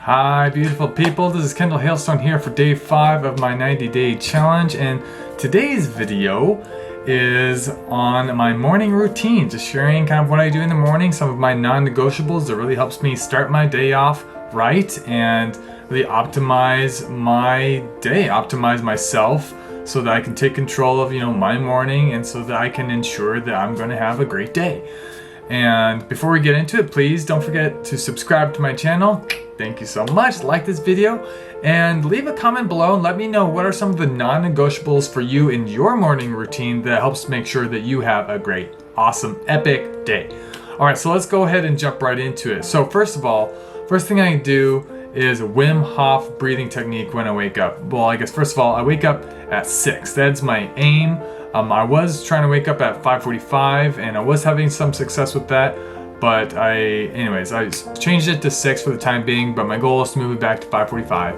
Hi beautiful people, this is Kendall Hailstone here for day 5 of my 90-day challenge, and today's video is on my morning routine, just sharing kind of what I do in the morning, some of my non-negotiables that really helps me start my day off right and really optimize my day, optimize myself so that I can take control of my morning and so that I can ensure that I'm going to have a great day. And before we get into it, please don't forget to subscribe to my channel. Thank you so much. Like this video and leave a comment below and let me know what are some of the non-negotiables for you in your morning routine that helps make sure that you have a great, awesome, epic day. All right, so let's go ahead and jump right into it. So first of all, first thing I do is a Wim Hoff breathing technique when I wake up. Well, I guess first of all, I wake up at 6. That's my aim. I was trying to wake up at 5:45 and I was having some success with that, but I changed it to 6 for the time being, but my goal is to move it back to 5:45.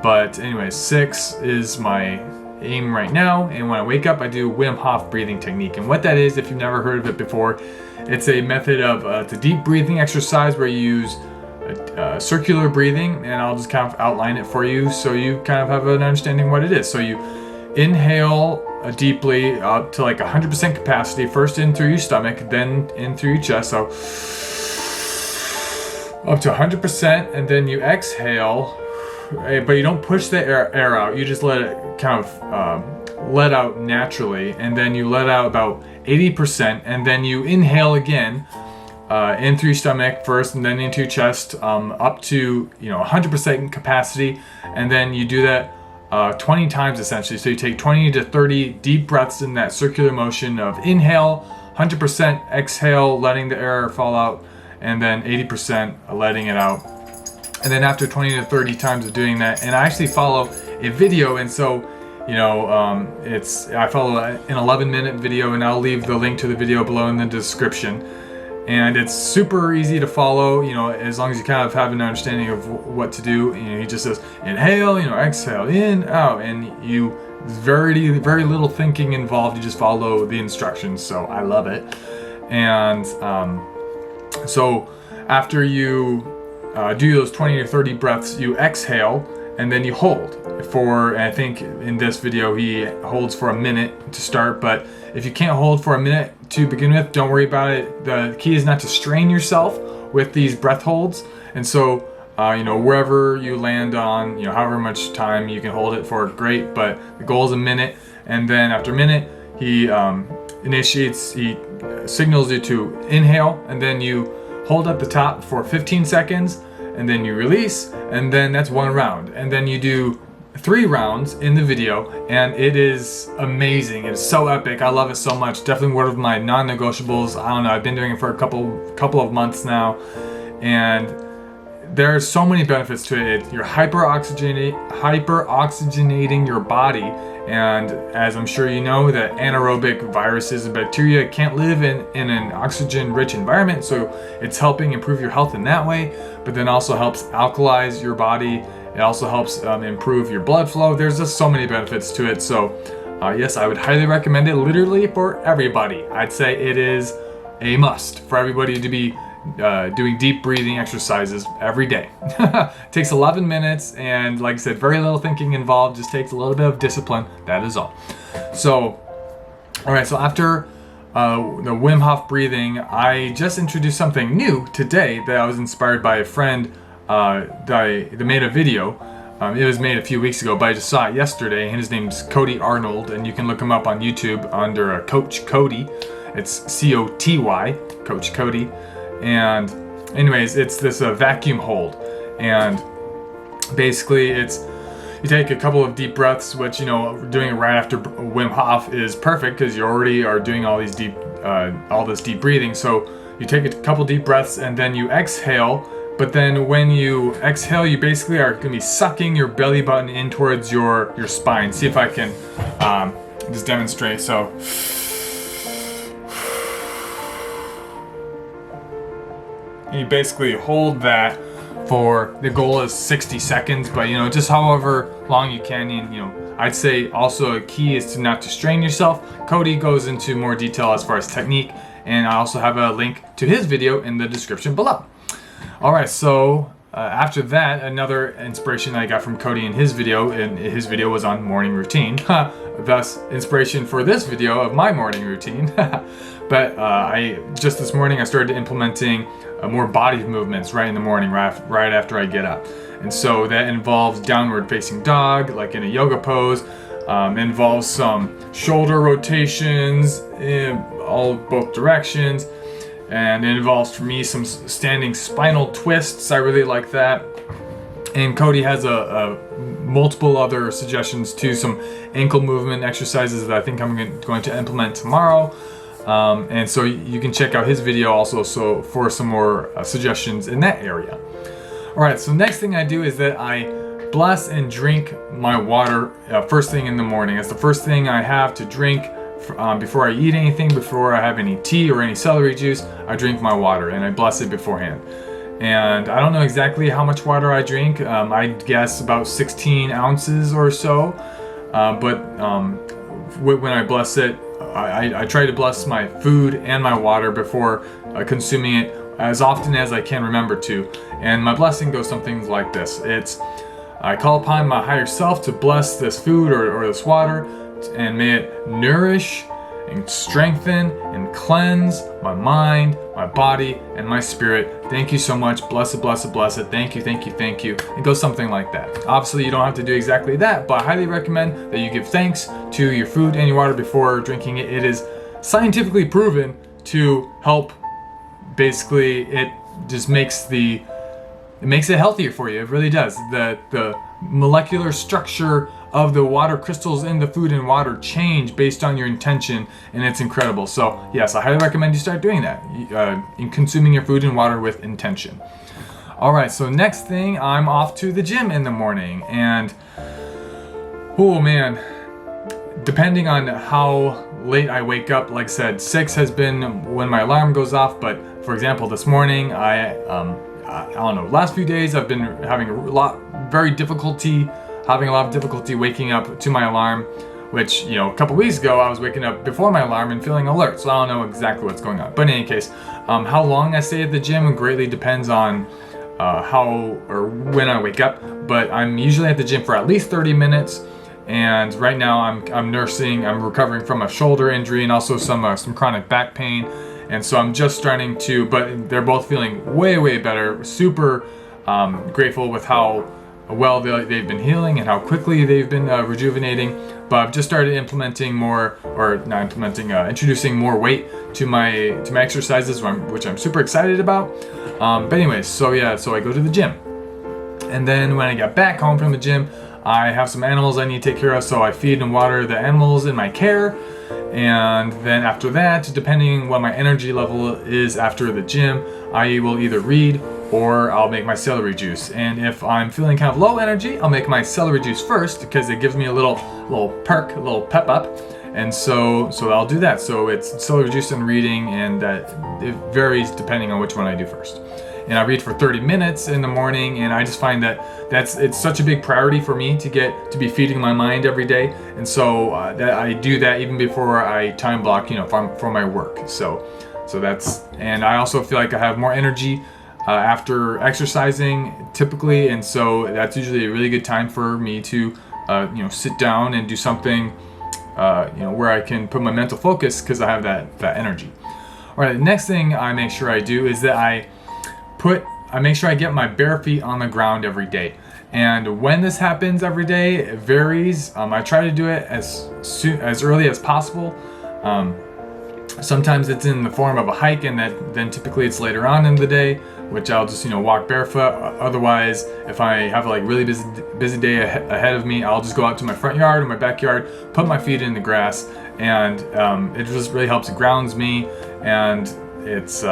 But anyways, 6 is my aim right now, and when I wake up I do Wim Hoff breathing technique. And what that is, if you've never heard of it before, it's a method of it's a deep breathing exercise where you use circular breathing, and I'll just kind of outline it for you so you kind of have an understanding what it is. So you inhale deeply up to like 100% capacity, first in through your stomach, then in through your chest, so up to 100%, and then you exhale, but you don't push the air out, you just let it kind of let out naturally, and then you let out about 80%, and then you inhale again in through your stomach first and then into your chest, up to 100% capacity, and then you do that 20 times essentially. So you take 20 to 30 deep breaths in that circular motion of inhale, 100% exhale, letting the air fall out, and then 80% letting it out. And then after 20 to 30 times of doing that, and I actually follow a video, and so I follow an 11-minute video, and I'll leave the link to the video below in the description. And it's super easy to follow, as long as you kind of have an understanding of what to do. He just says inhale, exhale, in, out, and very little thinking involved. You just follow the instructions. So I love it. And so after you do those 20 or 30 breaths, you exhale and then you hold for, and I think in this video he holds for a minute to start, but if you can't hold for a minute to begin with, don't worry about it. The key is not to strain yourself with these breath holds, and so wherever you land on, however much time you can hold it for, great, but the goal is a minute. And then after a minute he signals you to inhale, and then you hold at the top for 15 seconds, and then you release, and then that's 1 round. And then you do 3 rounds in the video, and it is amazing. It's so epic. I love it so much. Definitely one of my non-negotiables. I don't know, I've been doing it for a couple of months now, and there are so many benefits to it. You're hyper-oxygenating your body, and as I'm sure you know, that anaerobic viruses and bacteria can't live in an oxygen-rich environment, so it's helping improve your health in that way, but then also helps alkalize your body. It also helps improve your blood flow. There's just so many benefits to it. So yes, I would highly recommend it, literally for everybody. I'd say it is a must for everybody to be doing deep breathing exercises every day. It takes 11 minutes, and like I said, very little thinking involved, just takes a little bit of discipline, that is all. So, all right, so after the Wim Hof breathing, I just introduced something new today that I was inspired by a friend that made a video. It was made a few weeks ago, but I just saw it yesterday, and his name's Coty Arnold, and you can look him up on YouTube under Coach Coty. It's C-O-T-Y, Coach Coty. And anyways, it's this vacuum hold, and basically it's, you take a couple of deep breaths, which doing it right after Wim Hof is perfect because you already are doing all this deep breathing. So you take a couple deep breaths and then you exhale. But then when you exhale, you basically are going to be sucking your belly button in towards your spine. See if I can just demonstrate. So you basically hold that for, the goal is 60 seconds, but just however long you can. And I'd say also a key is to not to strain yourself. Coty goes into more detail as far as technique, and I also have a link to his video in the description below. Alright, so after that, another inspiration I got from Coty in his video, and his video was on morning routine. Thus, inspiration for this video of my morning routine. But I just this morning I started implementing more body movements right in the morning, right after I get up. And so that involves downward facing dog, like in a yoga pose. Involves some shoulder rotations in both directions. And it involves for me some standing spinal twists. I really like that. And Coty has multiple other suggestions too, some ankle movement exercises that I think I'm going to implement tomorrow. And so you can check out his video also for some more suggestions in that area. All right, so next thing I do is that I bless and drink my water first thing in the morning. It's the first thing I have to drink. Before I eat anything, before I have any tea or any celery juice, I drink my water and I bless it beforehand. And I don't know exactly how much water I drink. I guess about 16 ounces or so. But when I bless it, I try to bless my food and my water before consuming it as often as I can remember to. And my blessing goes something like this. I call upon my higher self to bless this food or this water, and may it nourish and strengthen and cleanse my mind, my body, and my spirit. Thank you so much. Bless it, bless it, bless it. Thank you, thank you, thank you. It goes something like that. Obviously, you don't have to do exactly that, but I highly recommend that you give thanks to your food and your water before drinking it. It is scientifically proven to help. Basically, it just makes it healthier for you. It really does. The molecular structure of the water crystals in the food and water change based on your intention, and it's incredible. So yes, I highly recommend you start doing that, in consuming your food and water with intention. All right, so next thing, I'm off to the gym in the morning, and oh man, depending on how late I wake up, like I said, 6 has been when my alarm goes off, but for example, this morning, I don't know, last few days I've been having a lot of difficulty waking up to my alarm, which, a couple weeks ago I was waking up before my alarm and feeling alert, so I don't know exactly what's going on. But in any case, how long I stay at the gym greatly depends on how or when I wake up, but I'm usually at the gym for at least 30 minutes. And right now I'm recovering from a shoulder injury and also some chronic back pain. And so I'm just starting to, but they're both feeling way, way better. Super grateful with how well they've been healing and how quickly they've been rejuvenating. But I've just started introducing more weight to my exercises, which I'm super excited about. But anyways, so I go to the gym. And then when I get back home from the gym, I have some animals I need to take care of, so I feed and water the animals in my care. And then after that, depending what my energy level is after the gym, I will either read or I'll make my celery juice. And if I'm feeling kind of low energy, I'll make my celery juice first because it gives me a little perk, a little pep up. And so I'll do that. So it's celery juice and reading, and it varies depending on which one I do first. And I read for 30 minutes in the morning, and I just find that it's such a big priority for me to be feeding my mind every day. And so that I do that even before I time block, for my work. So that's, and I also feel like I have more energy after exercising typically, and so that's usually a really good time for me to sit down and do something where I can put my mental focus because I have that energy. All right, the next thing I make sure I do is that I make sure I get my bare feet on the ground every day. And when this happens every day, it varies. I try to do it as early as possible. Sometimes it's in the form of a hike, and then typically it's later on in the day, which I'll just walk barefoot. Otherwise, if I have a really busy day ahead of me, I'll just go out to my front yard or my backyard, put my feet in the grass, and it just really helps. It grounds me, and it's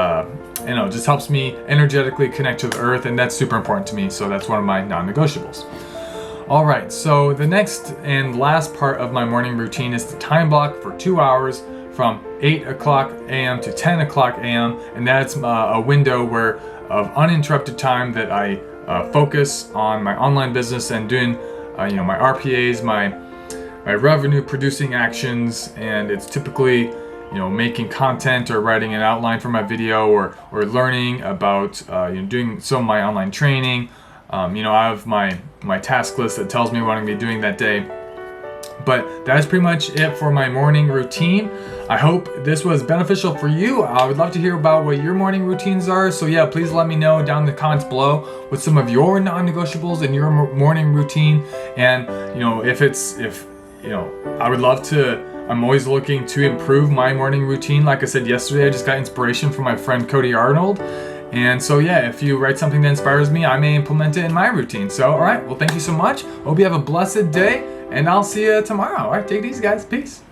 it just helps me energetically connect to the earth, and that's super important to me. So that's one of my non-negotiables. All right, so the next and last part of my morning routine is the time block for 2 hours from 8 o'clock a.m. to 10 o'clock a.m. And that's a window of uninterrupted time that I focus on my online business and doing my RPAs, my revenue producing actions. And it's typically making content or writing an outline for my video, or learning about doing some of my online training. I have my task list that tells me what I'm going to be doing that day. But that's pretty much it for my morning routine. I hope this was beneficial for you. I would love to hear about what your morning routines are. So yeah, please let me know down in the comments below what some of your non-negotiables in your morning routine. And I would love to. I'm always looking to improve my morning routine. Like I said yesterday, I just got inspiration from my friend Coty Arnold. And so yeah, if you write something that inspires me, I may implement it in my routine. So all right, well, thank you so much. Hope you have a blessed day, and I'll see you tomorrow. All right, take it easy, guys. Peace.